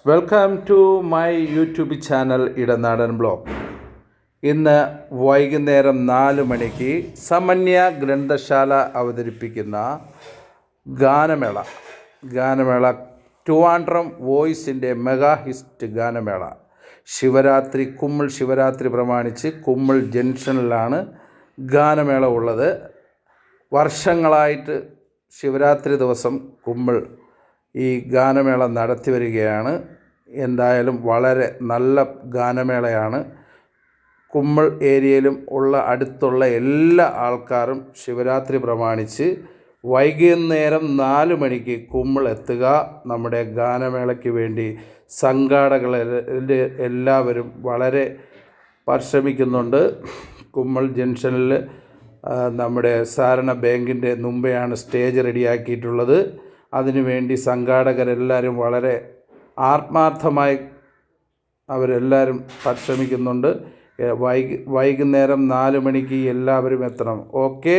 Welcome to my YouTube channel Idanadan blog. ഇന്ന് വൈകുന്നേരം 4 മണിക്ക് സമന്യ ഗ്രന്ഥശാല അവതരിപ്പിക്കുന്ന ഗാനമേള ട്രിവാൻഡ്രം വോയിസിൻ്റെ മെഗാ ഹിറ്റ് ഗാനമേള കുമ്മിൾ ശിവരാത്രി പ്രമാണിച്ച് കുമ്മിൾ ജംഗ്ഷനിലാണ് ഗാനമേള ഉള്ളത്. വർഷങ്ങളായിട്ട് ശിവരാത്രി ദിവസം കുമ്മിൾ ഈ ഗാനമേള നടത്തി വരികയാണ്. എന്തായാലും വളരെ നല്ല ഗാനമേളയാണ്. കുമ്മിൾ ഏരിയയിലും അടുത്തുള്ള എല്ലാ ആൾക്കാരും ശിവരാത്രി പ്രമാണിച്ച് വൈകുന്നേരം 4 മണിക്ക് കുമ്മിൾ എത്തുക. നമ്മുടെ ഗാനമേളയ്ക്ക് വേണ്ടി സംഘാടകർ എല്ലാവരും വളരെ പരിശ്രമിക്കുന്നുണ്ട്. കുമ്മിൾ ജംഗ്ഷനിൽ നമ്മുടെ സഹകരണ ബാങ്കിൻ്റെ മുമ്പെയാണ് സ്റ്റേജ് റെഡിയാക്കിയിട്ടുള്ളത്. അതിനുവേണ്ടി സംഘാടകരെല്ലാവരും വളരെ ആത്മാർത്ഥമായി അവരെല്ലാവരും പരിശ്രമിക്കുന്നുണ്ട്. വൈകുന്നേരം 4 മണിക്ക് എല്ലാവരും എത്തണം. ഓക്കേ.